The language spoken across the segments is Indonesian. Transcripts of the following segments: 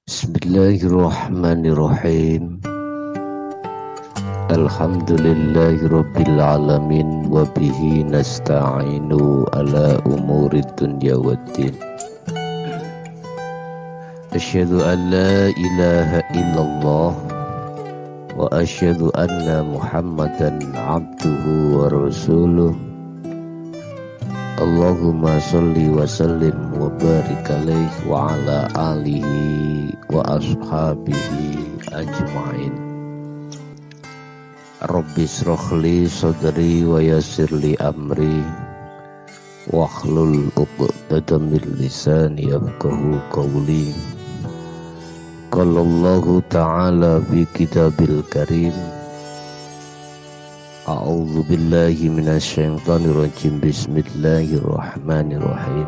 Bismillahirrahmanirrahim. Alhamdulillahi rabbil alamin wa bihi nasta'inu ala umurid dunya waddin. Asyhadu an la ilaha illallah wa asyhadu anna Muhammadan abduhu wa rasuluh. Allahumma sholli wa sallim wa barik alaihi wa ala alihi wa ashabihi ajma'in. Rabbi shrah li sadri wa yassir li amri wahlul 'uqdatam min lisani yafqahu qawli. Qala Allahu ta'ala fi kitabil karim. A'udzu billahi minasyaitonir rajim. Bismillahirrahmanirrahim.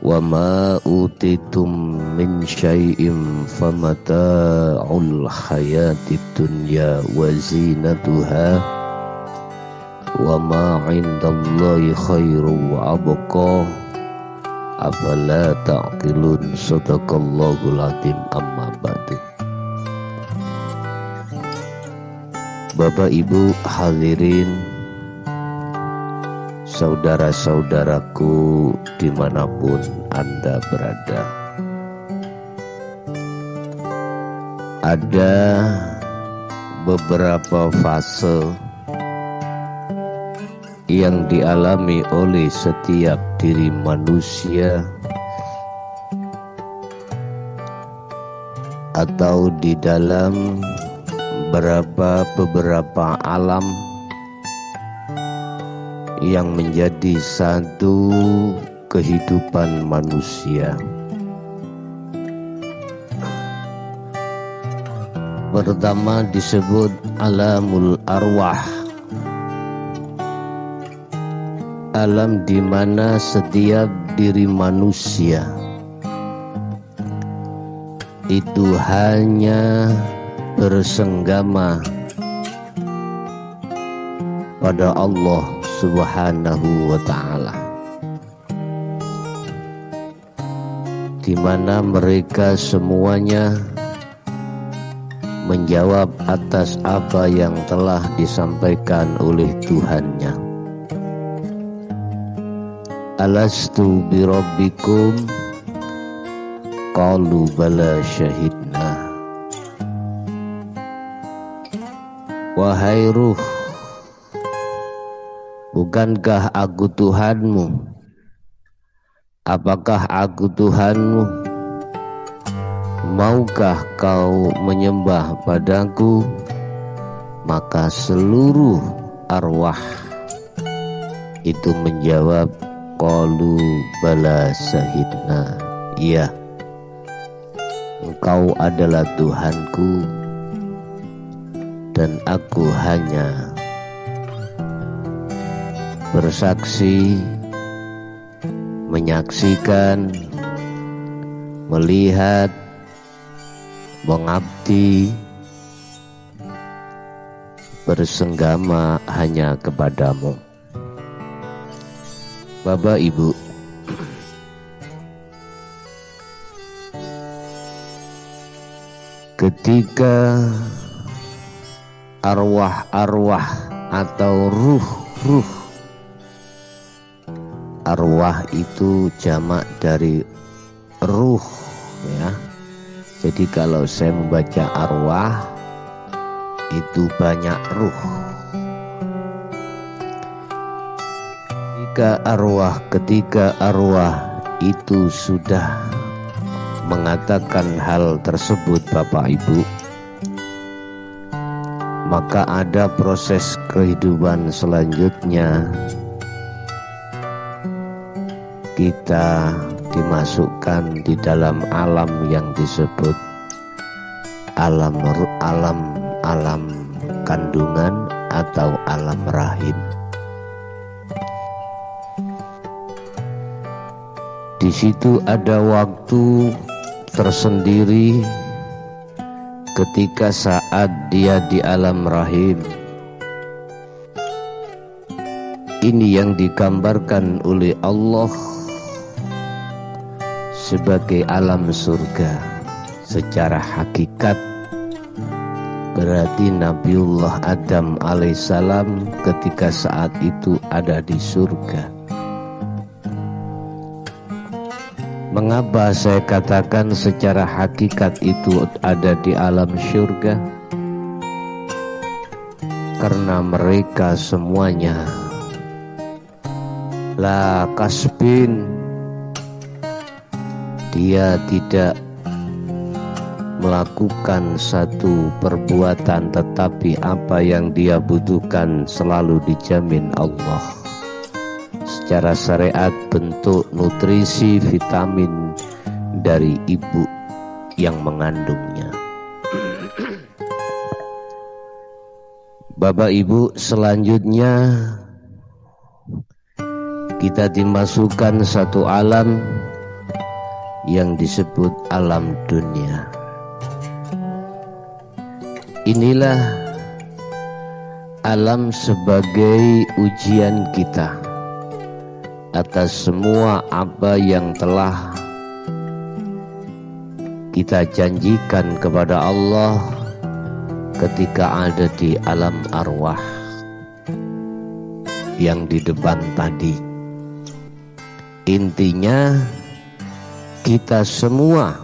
Wa ma utitum min syai'in famata'ul hayatid dunya wa zinatuha wa ma 'indallahi khairu wa abqa afala ta'qilun. Shadaqallahul azim. Amma ba'du. Bapak Ibu hadirin, saudara-saudaraku dimanapun Anda berada, ada beberapa fase yang dialami oleh setiap diri manusia atau di dalam beberapa alam yang menjadi satu kehidupan manusia. Pertama disebut alamul arwah, alam di mana setiap diri manusia itu hanya bersenggama pada Allah Subhanahu wa ta'ala, di mana mereka semuanya menjawab atas apa yang telah disampaikan oleh Tuhannya. Alastu birabbikum qalu bala syahidna. Wahai ruh, bukankah aku Tuhanmu? Apakah aku Tuhanmu? Maukah kau menyembah padaku? Maka seluruh arwah itu menjawab, qalu bala syahidna. Iya, Engkau adalah Tuhanku dan aku hanya bersaksi, menyaksikan, melihat, mengabdi, bersenggama hanya kepadamu. Bapak Ibu, ketika arwah-arwah atau ruh-ruh, arwah itu jamak dari ruh, ya. Jadi kalau saya membaca arwah itu banyak ruh. Ketika arwah itu sudah mengatakan hal tersebut Bapak Ibu, maka ada proses kehidupan selanjutnya. Kita dimasukkan di dalam alam yang disebut alam kandungan atau alam rahim. Di situ ada waktu tersendiri ketika saat dia di alam rahim. Ini yang digambarkan oleh Allah sebagai alam surga secara hakikat, berarti Nabiullah Adam alaihissalam ketika saat itu ada di surga. Mengapa saya katakan secara hakikat itu ada di alam surga? Karena mereka semuanya la kasbin, dia tidak melakukan satu perbuatan, tetapi apa yang dia butuhkan selalu dijamin Allah secara syariat, bentuk nutrisi vitamin dari ibu yang mengandungnya. Bapak Ibu, selanjutnya kita dimasukkan satu alam yang disebut alam dunia. Inilah alam sebagai ujian kita atas semua apa yang telah kita janjikan kepada Allah ketika ada di alam arwah yang di depan tadi. Intinya kita semua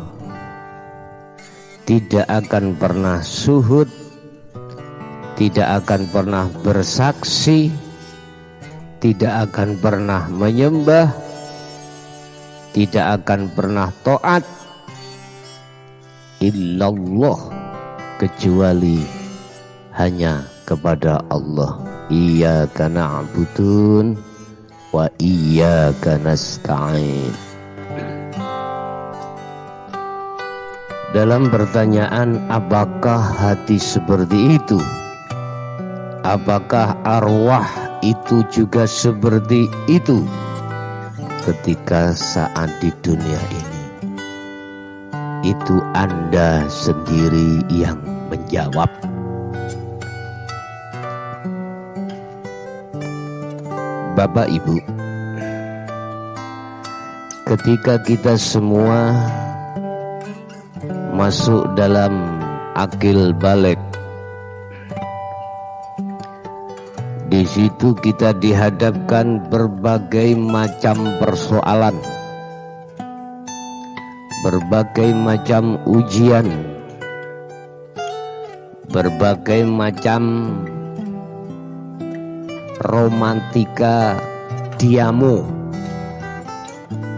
tidak akan pernah suhud, tidak akan pernah bersaksi, tidak akan pernah menyembah, tidak akan pernah taat illallah, kecuali hanya kepada Allah. Iyyaka na'budun wa iyyaka nasta'in. Dalam pertanyaan apakah hati seperti itu? Apakah arwah itu juga seperti itu ketika saat di dunia ini? Itu Anda sendiri yang menjawab. Bapak Ibu, ketika kita semua masuk dalam akil balik, di situ kita dihadapkan berbagai macam persoalan, berbagai macam ujian, berbagai macam romantika diamu,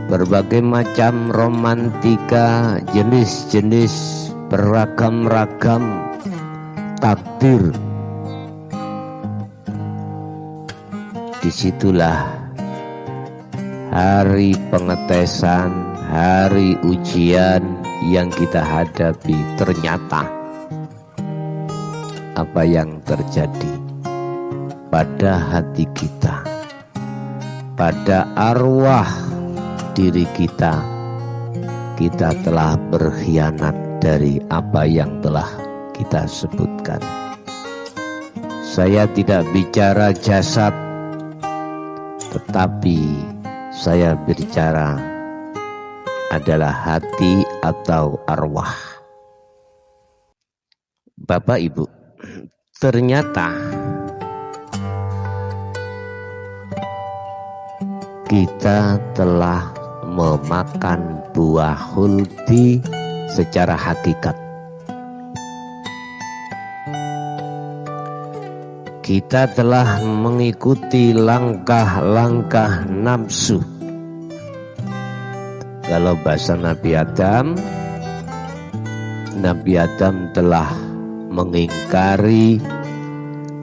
berbagai macam romantika jenis-jenis beragam-ragam takdir. Disitulah hari pengetesan, hari ujian yang kita hadapi. Ternyata apa yang terjadi pada hati kita, pada arwah diri kita, kita telah berkhianat dari apa yang telah kita sebutkan. Saya tidak bicara jasad, tetapi saya bicara adalah hati atau arwah. Bapak Ibu, ternyata kita telah memakan buah khuldi secara hakikat. Kita telah mengikuti langkah-langkah nafsu. Kalau bahasa Nabi Adam telah mengingkari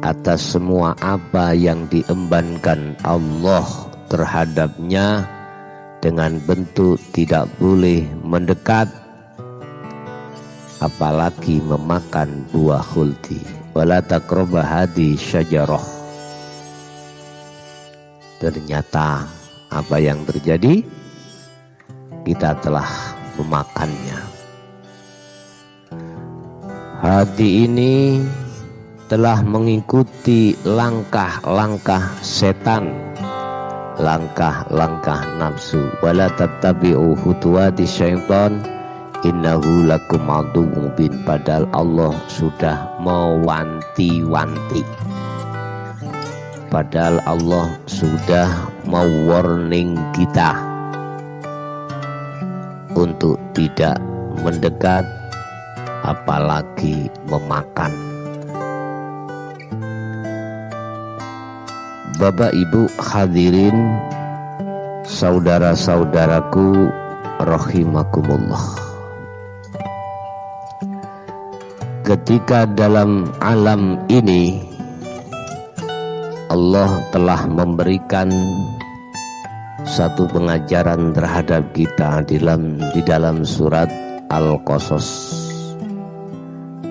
atas semua apa yang diembankan Allah terhadapnya dengan bentuk tidak boleh mendekat, apalagi memakan buah khuldi. Wala taqrabu hadhihi syajarah. Ternyata apa yang terjadi? Kita telah memakannya. Hati ini telah mengikuti langkah-langkah setan, langkah-langkah nafsu. Wala tattabi'u khutuwati syaitan innahu lakum aduwwun mubin. Padahal Allah sudah mewanti-wanti. Padahal Allah sudah mewarning kita untuk tidak mendekat apalagi memakan. Bapak Ibu hadirin, saudara-saudaraku rahimakumullah. Ketika dalam alam ini Allah telah memberikan satu pengajaran terhadap kita di dalam surat Al-Qasas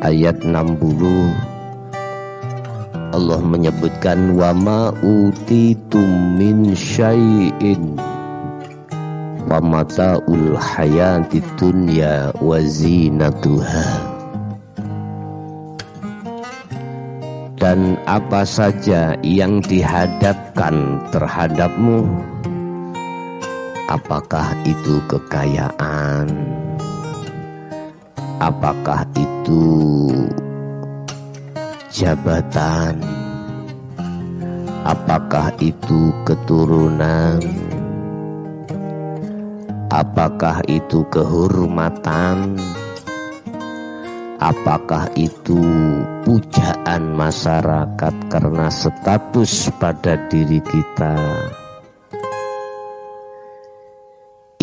ayat 60. Allah menyebutkan wa ma utitum min syai'in wa mata'ul hayatid dunya wa zinatuha. Dan apa saja yang dihadapkan terhadapmu, apakah itu kekayaan, apakah itu jabatan, apakah itu keturunan, apakah itu kehormatan, apakah itu pujaan masyarakat karena status pada diri kita,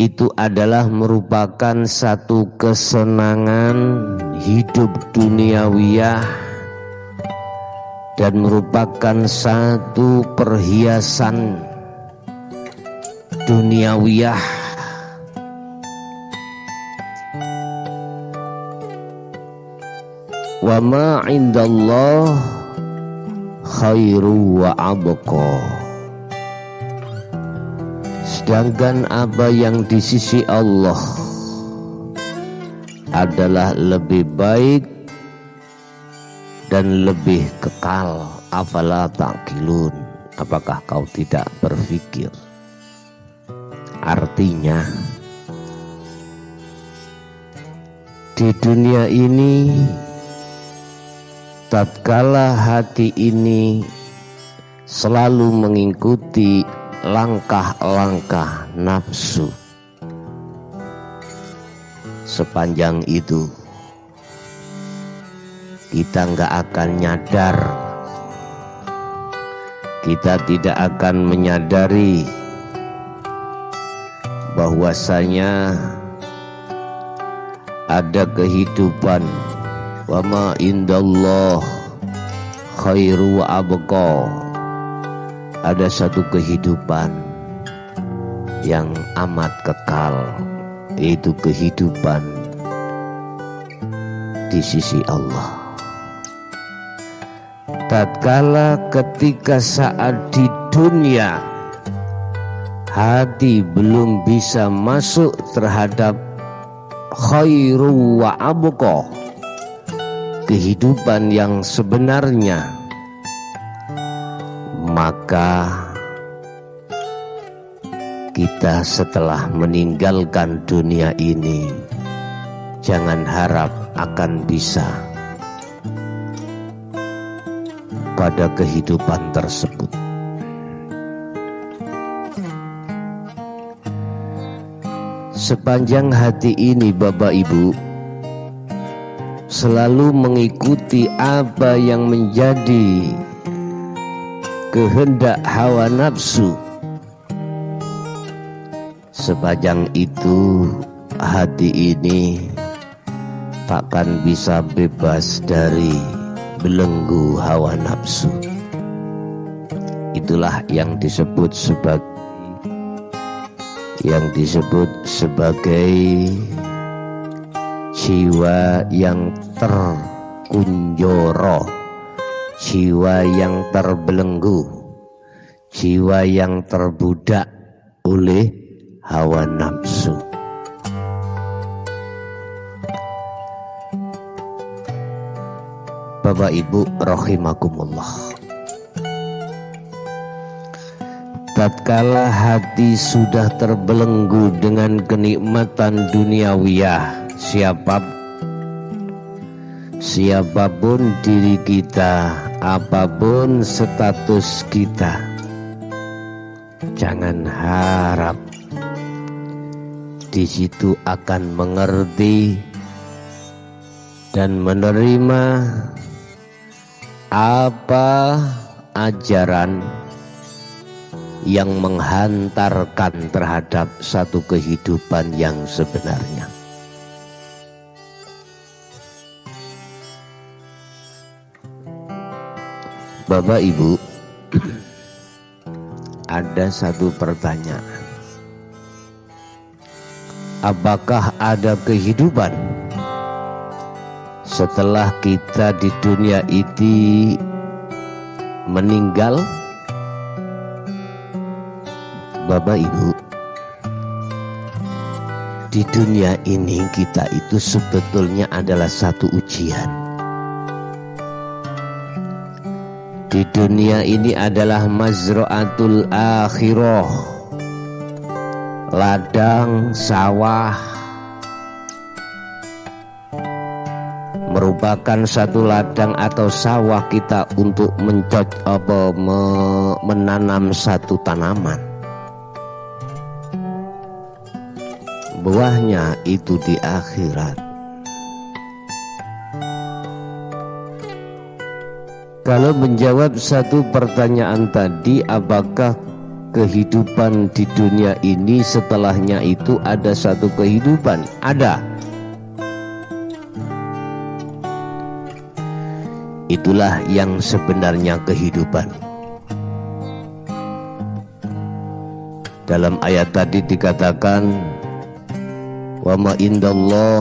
itu adalah merupakan satu kesenangan hidup duniawiyah dan merupakan satu perhiasan duniawiyah. Wa ma indallah khairu wa abqa. Sedangkan apa yang di sisi Allah adalah lebih baik dan lebih kekal. Afala ta'qilun, apakah kau tidak berpikir? Artinya di dunia ini tatkala hati ini selalu mengikuti langkah-langkah nafsu, sepanjang itu kita nggak akan nyadar, kita tidak akan menyadari bahwasanya ada kehidupan. Wa ma indallah khairu wa abqa. Ada satu kehidupan yang amat kekal, yaitu kehidupan di sisi Allah. Tatkala ketika saat di dunia hati belum bisa masuk terhadap khairu wa abqa, kehidupan yang sebenarnya, maka kita setelah meninggalkan dunia ini jangan harap akan bisa pada kehidupan tersebut. Sepanjang hati ini Bapak Ibu selalu mengikuti apa yang menjadi kehendak hawa nafsu, sepanjang itu hati ini takkan bisa bebas dari belenggu hawa nafsu. Itulah yang disebut sebagai jiwa yang terkunjoro, jiwa yang terbelenggu, jiwa yang terbudak oleh hawa nafsu. Bapak Ibu rahimakumullah, tatkala hati sudah terbelenggu dengan kenikmatan duniawiyah, siapapun diri kita, apapun status kita, jangan harap di situ akan mengerti dan menerima apa ajaran yang menghantarkan terhadap satu kehidupan yang sebenarnya. Bapak Ibu, ada satu pertanyaan. Apakah ada kehidupan setelah kita di dunia ini meninggal? Bapak Ibu, di dunia ini kita itu sebetulnya adalah satu ujian. Di dunia ini adalah mazra'atul akhirah, ladang sawah, merupakan satu ladang atau sawah kita untuk menanam satu tanaman. Buahnya itu di akhirat. Kalau menjawab satu pertanyaan tadi, apakah kehidupan di dunia ini setelahnya itu ada satu kehidupan? Ada. Itulah yang sebenarnya kehidupan. Dalam ayat tadi dikatakan, wa ma indallah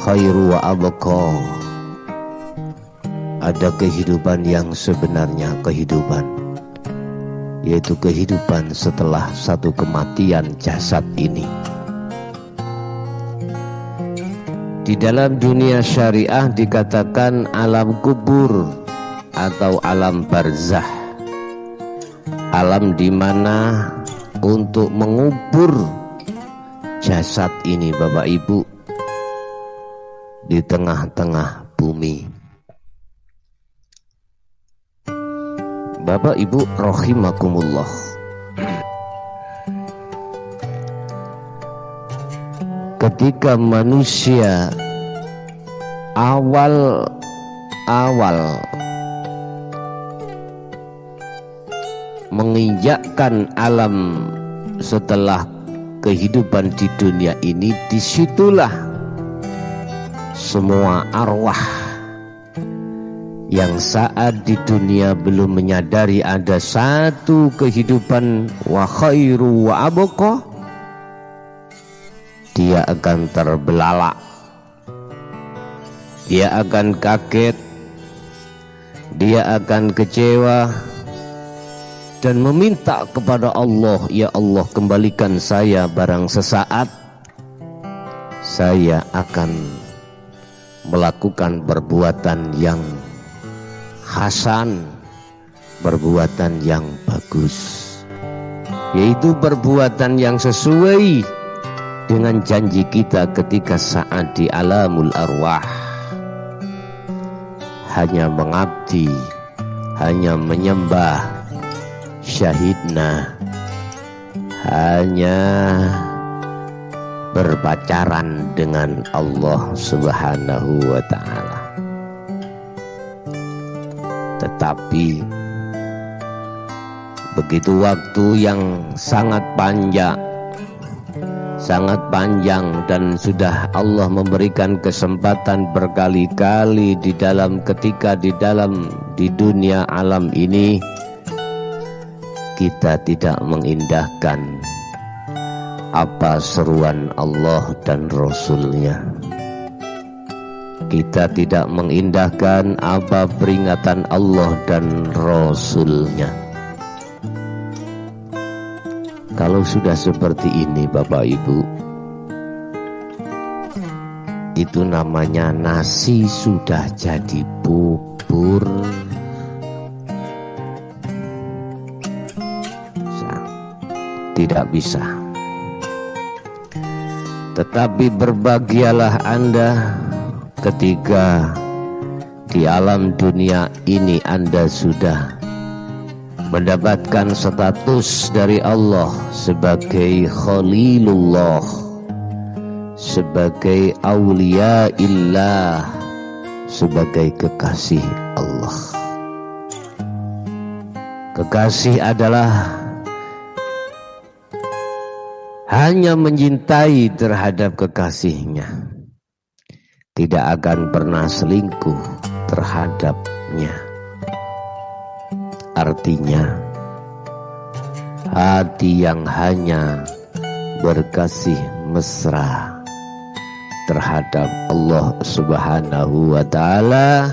khairu wa abqa. Ada kehidupan yang sebenarnya kehidupan, yaitu kehidupan setelah satu kematian jasad ini. Di dalam dunia syariah dikatakan alam kubur atau alam barzah, alam di mana untuk mengubur jasad ini, Bapak Ibu, di tengah-tengah bumi. Bapak Ibu rahimakumullah, ketika manusia awal menginjakkan alam setelah kehidupan di dunia ini, disitulah semua arwah yang saat di dunia belum menyadari ada satu kehidupan wa khairu wa abqa, dia akan terbelalak, dia akan kaget, dia akan kecewa dan meminta kepada Allah, ya Allah, kembalikan saya, barang sesaat saya akan melakukan perbuatan yang hasan, perbuatan yang bagus, yaitu perbuatan yang sesuai dengan janji kita ketika saat di alamul arwah, hanya mengabdi, hanya menyembah, syahidna, hanya berpacaran dengan Allah Subhanahu wa ta'ala. Tetapi begitu waktu yang sangat panjang dan sudah Allah memberikan kesempatan berkali-kali ketika di dunia alam ini, kita tidak mengindahkan apa seruan Allah dan Rasul-Nya. Kita tidak mengindahkan apa peringatan Allah dan Rasul-Nya. Kalau sudah seperti ini, Bapak Ibu, itu namanya nasi sudah jadi bubur. tidak bisa. Tetapi berbahagialah Anda ketika di alam dunia ini Anda sudah mendapatkan status dari Allah sebagai Khalilullah, sebagai aulia illah, sebagai kekasih Allah. Kekasih adalah hanya mencintai terhadap kekasihnya, tidak akan pernah selingkuh terhadapnya. Artinya hati yang hanya berkasih mesra terhadap Allah Subhanahu wa ta'ala,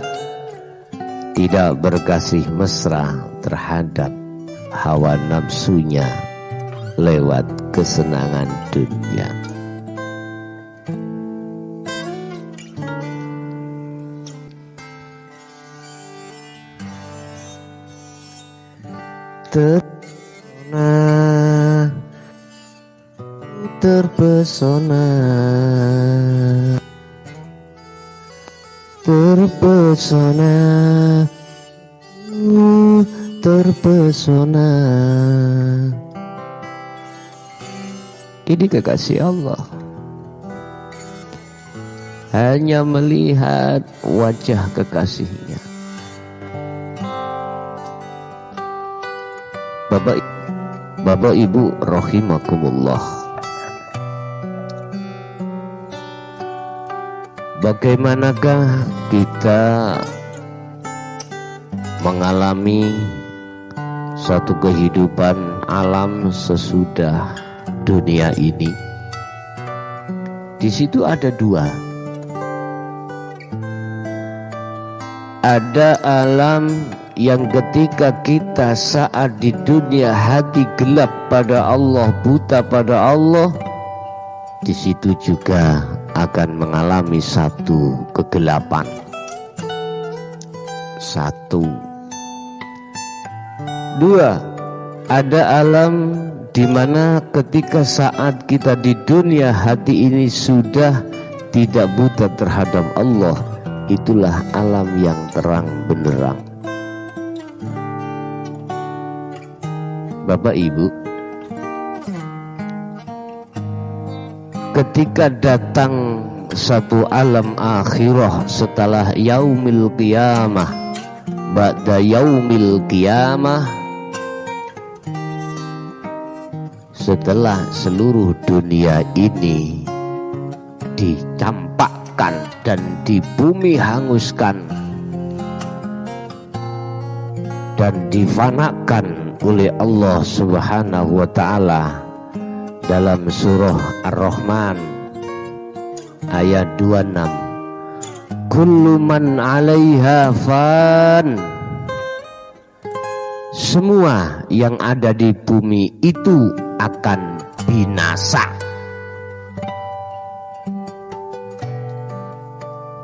tidak berkasih mesra terhadap hawa nafsunya lewat kesenangan dunia. Terpesona, terpesona, terpesona. Ini kekasih Allah. Hanya melihat wajah kekasihnya. Bapak Ibu rahimakumullah, bagaimanakah kita mengalami satu kehidupan alam sesudah dunia ini? Di situ ada dua. Ada alam yang ketika kita saat di dunia hati gelap pada Allah, buta pada Allah, di situ juga akan mengalami satu kegelapan. Satu. Dua, ada alam di mana ketika saat kita di dunia hati ini sudah tidak buta terhadap Allah, itulah alam yang terang benderang. Bapak Ibu, ketika datang satu alam akhirah setelah yaumil qiyamah, ba'da yaumil qiyamah, setelah seluruh dunia ini dicampakkan dan di bumi hanguskan dan difanakan oleh Allah Subhanahu wa ta'ala dalam surah Ar-Rahman ayat 26, kullu man 'alaiha fan, semua yang ada di bumi itu akan binasa.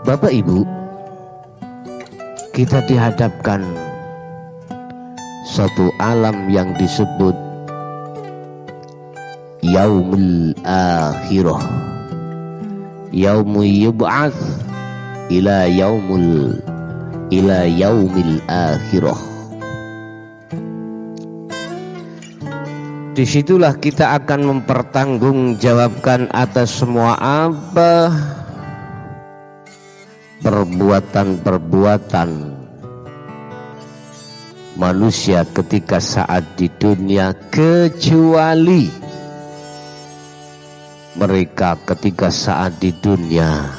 Bapak Ibu, kita dihadapkan satu alam yang disebut yaumul akhirah, yaumu yub'ats ila yaumil akhirah. Disitulah kita akan mempertanggungjawabkan atas semua perbuatan-perbuatan manusia ketika saat di dunia, kecuali mereka ketika saat di dunia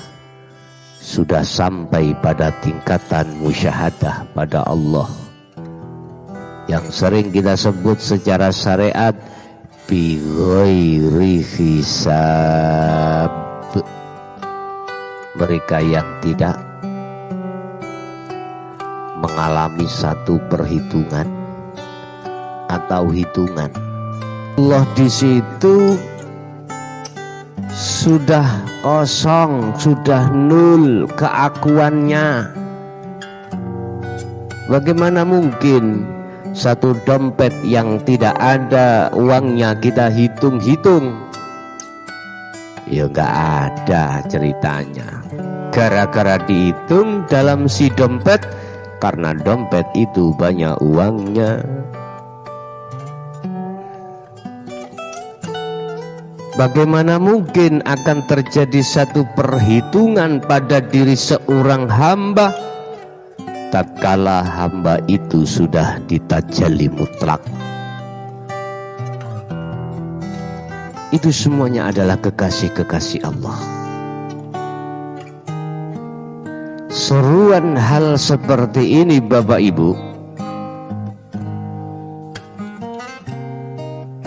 sudah sampai pada tingkatan musyahadah pada Allah, yang sering kita sebut secara syariat bi ghairi hisab. Mereka yang tidak mengalami satu perhitungan atau hitungan. Allah di situ sudah kosong, sudah nol keakuannya. Bagaimana mungkin satu dompet yang tidak ada uangnya kita hitung-hitung, ya nggak ada ceritanya. Gara-gara dihitung dalam si dompet, karena dompet itu banyak uangnya. Bagaimana mungkin akan terjadi satu perhitungan pada diri seorang hamba tatkala hamba itu sudah ditajalli mutlak? Itu semuanya adalah kekasih-kekasih Allah. Seruan hal seperti ini Bapak Ibu,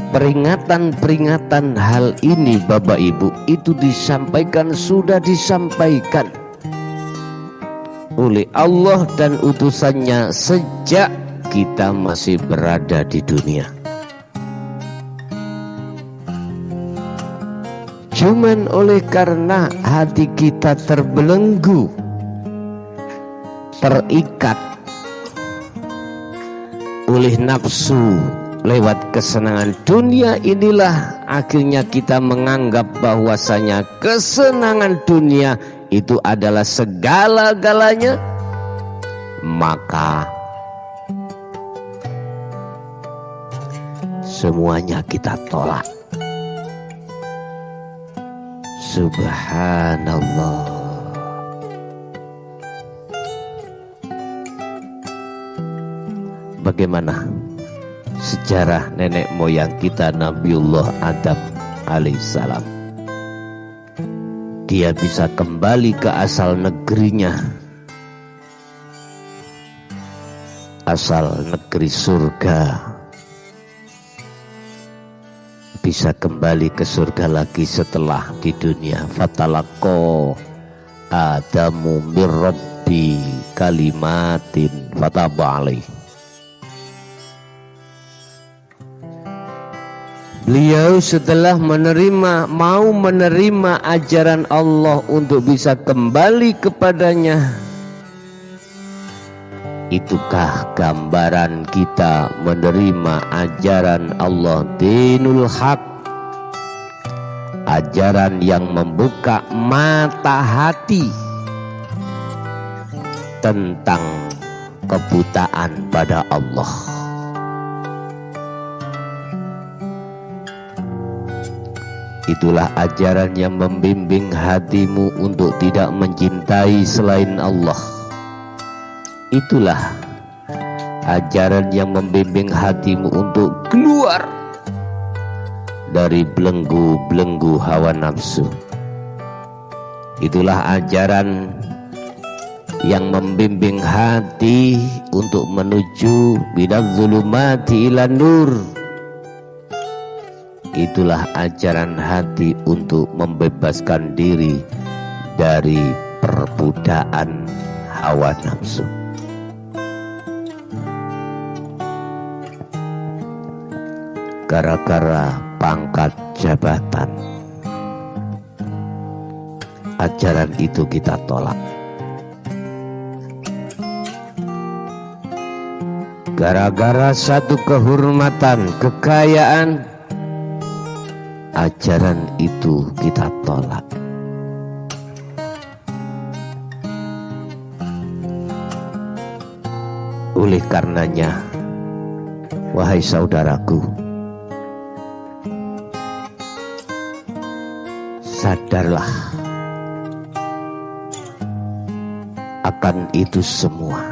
peringatan-peringatan hal ini Bapak Ibu, itu sudah disampaikan oleh Allah dan utusannya sejak kita masih berada di dunia. Cuman oleh karena hati kita terbelenggu, terikat oleh nafsu lewat kesenangan dunia, inilah akhirnya kita menganggap bahwasanya kesenangan dunia itu adalah segala-galanya, maka semuanya kita tolak. Subhanallah. Bagaimana sejarah nenek moyang kita Nabiullah Adam alaihissalam? Dia bisa kembali ke asal negerinya, asal negeri surga, bisa kembali ke surga lagi setelah di dunia. Fatalaqo Adamu mir Rabbi kalimatin fataba alaih. Beliau setelah mau menerima ajaran Allah untuk bisa kembali kepadanya. Itukah gambaran kita menerima ajaran Allah dinul haq, ajaran yang membuka mata hati tentang kebutaan pada Allah. Itulah ajaran yang membimbing hatimu untuk tidak mencintai selain Allah. Itulah ajaran yang membimbing hatimu untuk keluar dari belenggu-belenggu hawa nafsu. Itulah ajaran yang membimbing hati untuk menuju minadz zulumati ilan nur. Itulah ajaran hati untuk membebaskan diri dari perbudakan hawa nafsu. Gara-gara pangkat jabatan, ajaran itu kita tolak. Gara-gara satu kehormatan, kekayaan, ajaran itu kita tolak. Oleh karenanya, wahai saudaraku, sadarlah akan itu semua.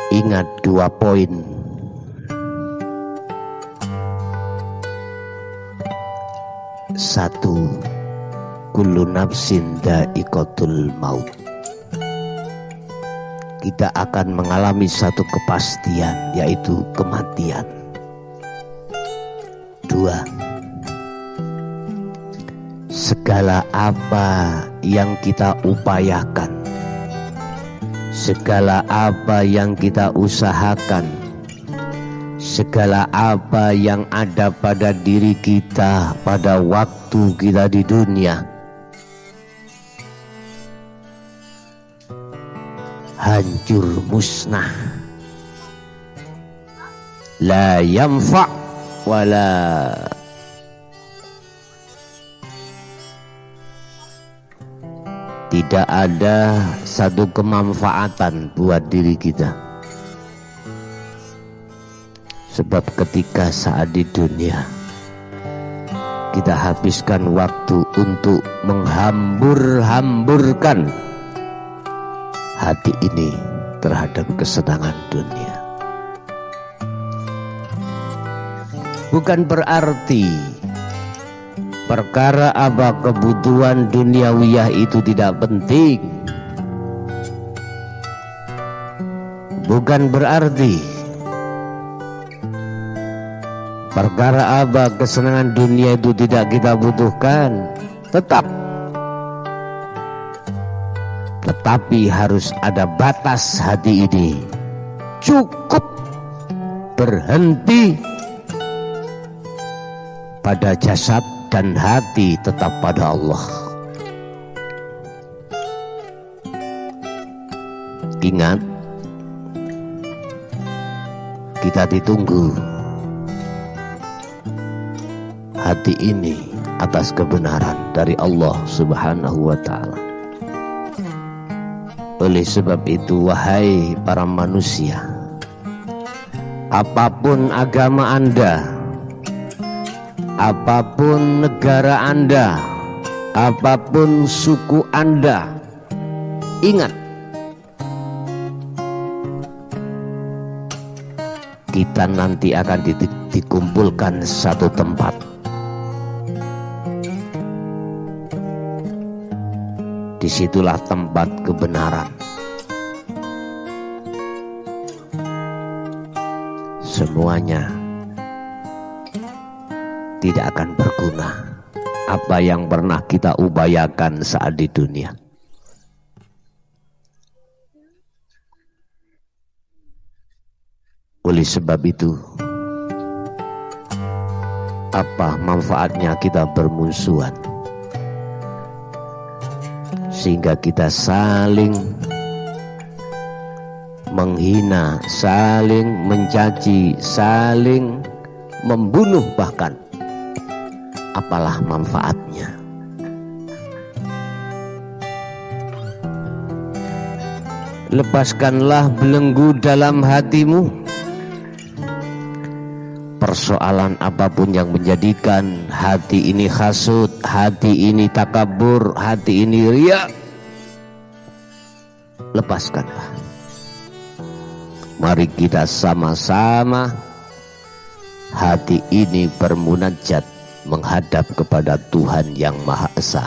Ingat 2 poin. Satu, kullu nafsin dha'iqatul maut. Kita akan mengalami satu kepastian, yaitu kematian. 2, segala apa yang kita upayakan, segala apa yang kita usahakan, segala apa yang ada pada diri kita pada waktu kita di dunia, hancur musnah la yanfa' wala tidak ada satu kemanfaatan buat diri kita. Sebab ketika saat di dunia kita habiskan waktu untuk menghambur-hamburkan hati ini terhadap kesenangan dunia. Bukan berarti perkara apa kebutuhan duniawiyah itu tidak penting. Bukan berarti perkara apa kesenangan dunia itu tidak kita butuhkan. Tetapi harus ada batas hati ini. Cukup berhenti pada jasad dan hati tetap pada Allah. Ingat, kita ditunggu hati ini atas kebenaran dari Allah Subhanahu wa ta'ala. Oleh sebab itu, wahai para manusia, apapun agama Anda, apapun negara Anda, apapun suku Anda, ingat, kita nanti akan dikumpulkan satu tempat. Disitulah tempat kebenaran. Semuanya tidak akan berguna apa yang pernah kita upayakan saat di dunia. Oleh sebab itu, apa manfaatnya kita bermusuhan sehingga kita saling menghina, saling mencaci, saling membunuh bahkan. Apalah manfaatnya? Lepaskanlah belenggu dalam hatimu. Persoalan apapun yang menjadikan hati ini hasud, hati ini takabur, hati ini riya, lepaskanlah. Mari kita sama-sama hati ini bermunajat menghadap kepada Tuhan yang Maha Esa.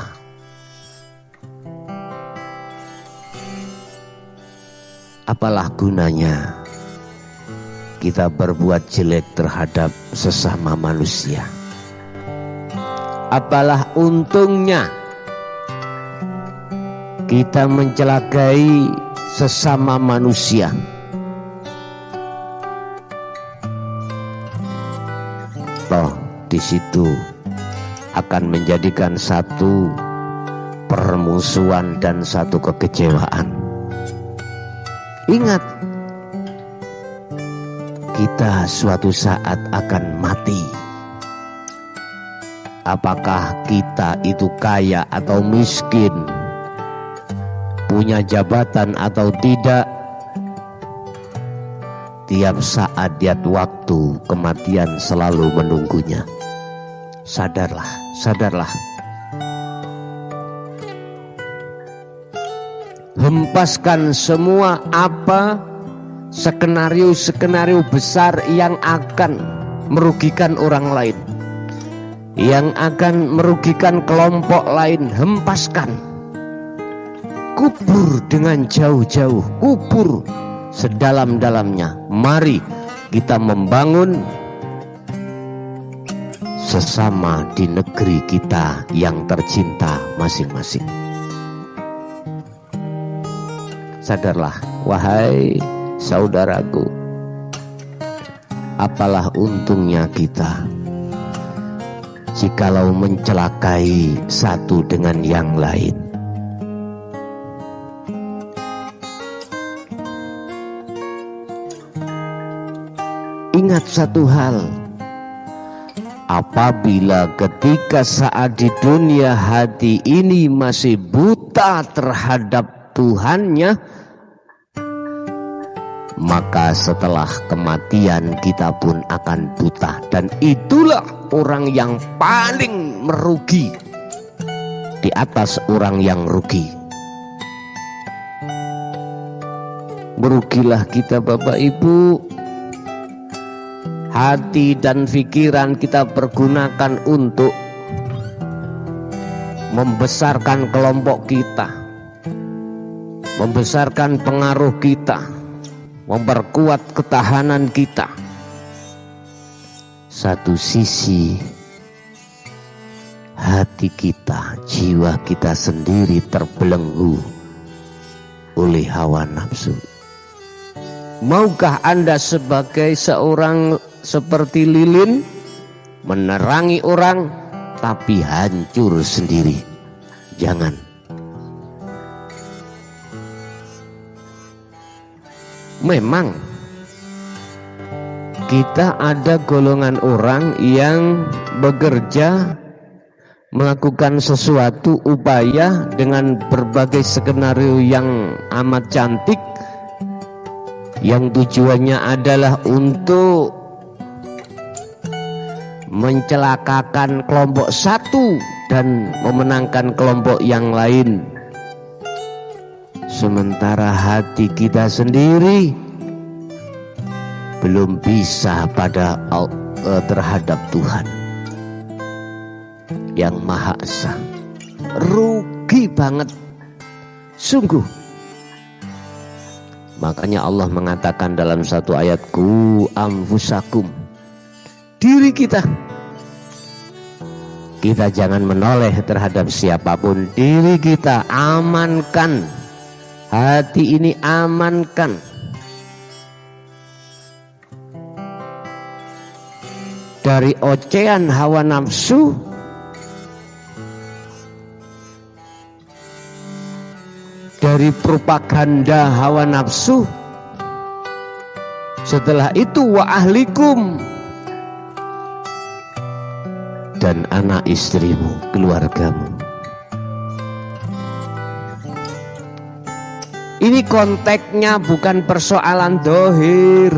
Apalah gunanya kita berbuat jelek terhadap sesama manusia? Apalah untungnya kita mencelakai sesama manusia? Toh di situ akan menjadikan satu permusuhan dan satu kekecewaan. Ingat, kita suatu saat akan mati. Apakah kita itu kaya atau miskin, punya jabatan atau tidak, tiap saat, tiap waktu kematian selalu menunggunya. Sadarlah, sadarlah. Hempaskan semua skenario besar yang akan merugikan orang lain, yang akan merugikan kelompok lain. Hempaskan, kubur dengan jauh-jauh, kubur sedalam-dalamnya. Mari kita membangun sesama di negeri kita yang tercinta masing-masing. Sadarlah, wahai saudaraku, apalah untungnya kita jikalau mencelakai satu dengan yang lain. ingat satu hal, apabila ketika saat di dunia hati ini masih buta terhadap Tuhannya, maka setelah kematian kita pun akan buta. Dan itulah orang yang paling merugi di atas orang yang rugi. Merugilah kita Bapak Ibu. Hati dan pikiran kita pergunakan untuk membesarkan kelompok kita, membesarkan pengaruh kita, memperkuat ketahanan kita. Satu sisi hati kita, jiwa kita sendiri terbelenggu oleh hawa nafsu. Maukah Anda sebagai seorang seperti lilin menerangi orang tapi hancur sendiri? Jangan. Memang kita ada golongan orang yang bekerja melakukan sesuatu upaya dengan berbagai skenario yang amat cantik, yang tujuannya adalah untuk mencelakakan kelompok satu dan memenangkan kelompok yang lain. Sementara hati kita sendiri belum bisa terhadap Tuhan yang Maha Esa. Rugi banget, sungguh. Makanya Allah mengatakan dalam satu ayat, ku anfusakum, diri kita. Kita jangan menoleh terhadap siapapun. Diri kita amankan. Hati ini amankan. Dari ocehan hawa nafsu, dari propaganda hawa nafsu. Setelah itu wa ahlikum, dan anak istrimu, keluargamu. Ini konteksnya bukan persoalan dohir.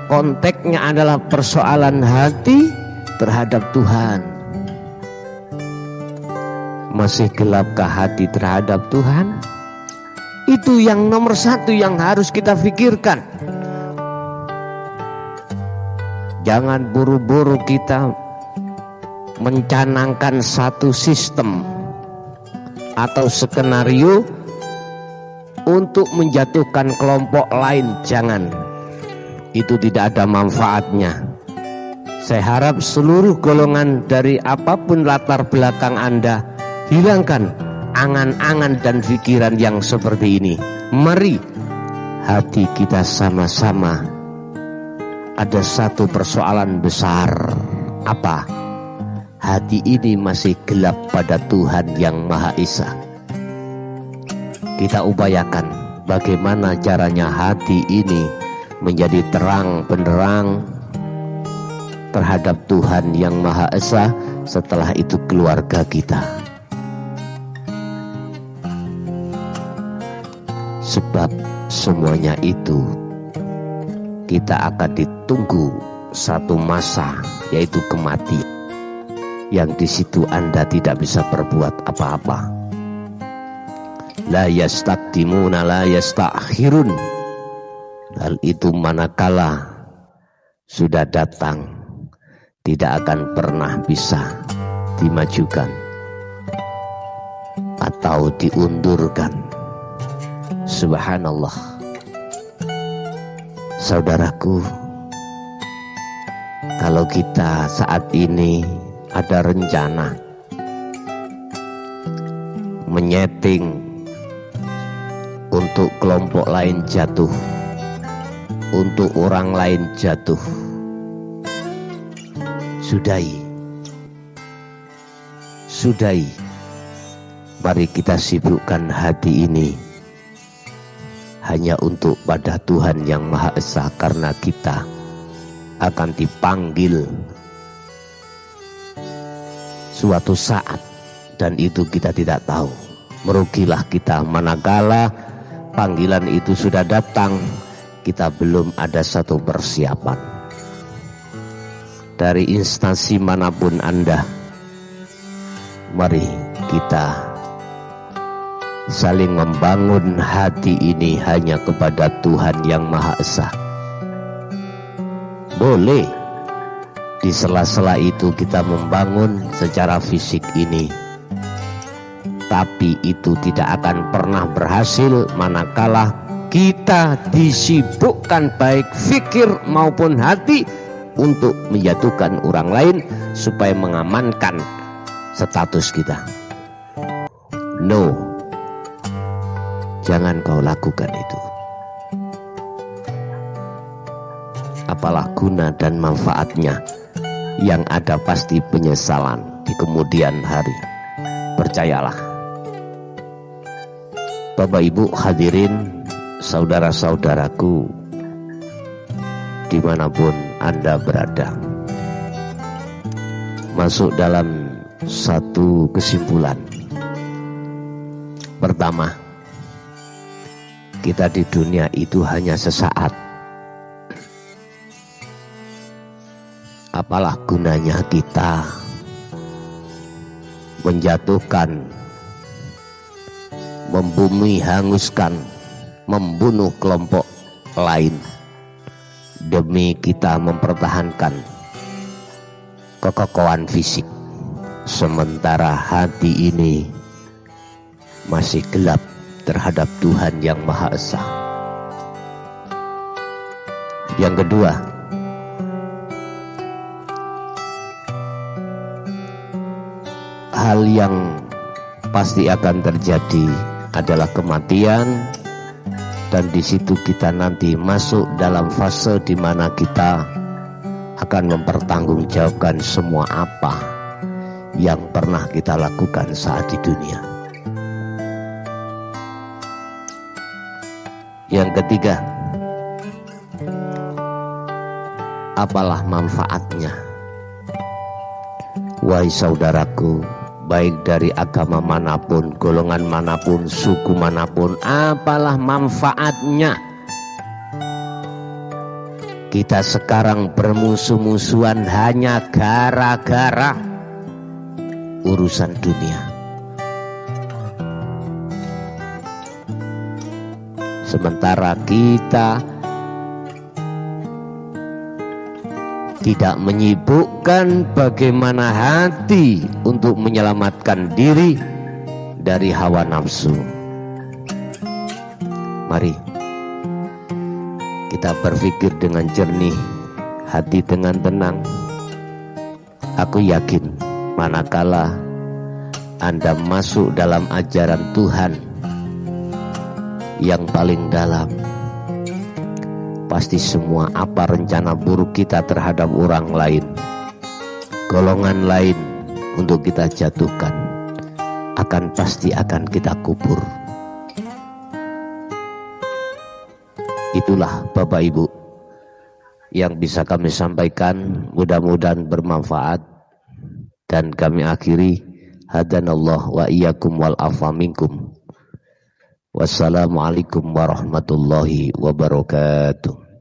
Konteksnya adalah persoalan hati terhadap Tuhan. Masih gelapkah hati terhadap Tuhan? Itu yang nomor satu yang harus kita pikirkan. Jangan buru-buru kita mencanangkan satu sistem atau skenario untuk menjatuhkan kelompok lain. Jangan, itu tidak ada manfaatnya. Saya harap seluruh golongan dari apapun latar belakang Anda, hilangkan angan-angan dan pikiran yang seperti ini. Mari hati kita sama-sama. Ada satu persoalan besar. Apa? Hati ini masih gelap pada Tuhan yang Maha Esa. Kita upayakan bagaimana caranya hati ini menjadi terang benderang terhadap Tuhan yang Maha Esa. Setelah itu keluarga kita. Sebab semuanya itu kita akan ditunggu satu masa, yaitu kematian. Yang di situ Anda tidak bisa berbuat apa-apa. La yastaqdimuna la yastakhirun. Hal itu manakala sudah datang, tidak akan pernah bisa dimajukan atau diundurkan. Subhanallah. Saudaraku, kalau kita saat ini ada rencana menyeting untuk kelompok lain jatuh, untuk orang lain jatuh, sudahi. Mari kita sibukkan hati ini hanya untuk pada Tuhan yang Maha Esa, karena kita akan dipanggil suatu saat, dan itu kita tidak tahu. Merugilah kita manakala panggilan itu sudah datang, kita belum ada satu persiapan. Dari instansi manapun Anda, mari kita saling membangun hati ini hanya kepada Tuhan yang Maha Esa. Boleh di sela-sela itu kita membangun secara fisik ini, tapi itu tidak akan pernah berhasil manakala kita disibukkan baik fikir maupun hati untuk menjatuhkan orang lain supaya mengamankan status kita. No, jangan kau lakukan itu. Apalah guna dan manfaatnya? Yang ada pasti penyesalan di kemudian hari. Percayalah. Bapak Ibu hadirin, saudara-saudaraku, dimanapun Anda berada, masuk dalam satu kesimpulan. Pertama, kita di dunia itu hanya sesaat. Apalah gunanya kita menjatuhkan, membumi, hanguskan, membunuh kelompok lain demi kita mempertahankan kekokohan fisik, sementara hati ini masih gelap terhadap Tuhan yang Maha Esa. Yang kedua, hal yang pasti akan terjadi adalah kematian, dan di situ kita nanti masuk dalam fase di mana kita akan mempertanggungjawabkan semua apa yang pernah kita lakukan saat di dunia. Yang ketiga, apalah manfaatnya? Wahai saudaraku, baik dari agama manapun, golongan manapun, suku manapun, apalah manfaatnya kita sekarang bermusuh-musuhan hanya gara-gara urusan dunia? Sementara kita tidak menyibukkan bagaimana hati untuk menyelamatkan diri dari hawa nafsu. Mari kita berpikir dengan jernih, hati dengan tenang. Aku yakin manakala Anda masuk dalam ajaran Tuhan yang paling dalam, pasti semua apa rencana buruk kita terhadap orang lain, golongan lain untuk kita jatuhkan, pasti akan kita kubur. Itulah Bapak Ibu yang bisa kami sampaikan, mudah-mudahan bermanfaat, dan kami akhiri, hadanallah wa iyyakum wal afa minkum. Wassalamualaikum warahmatullahi wabarakatuh.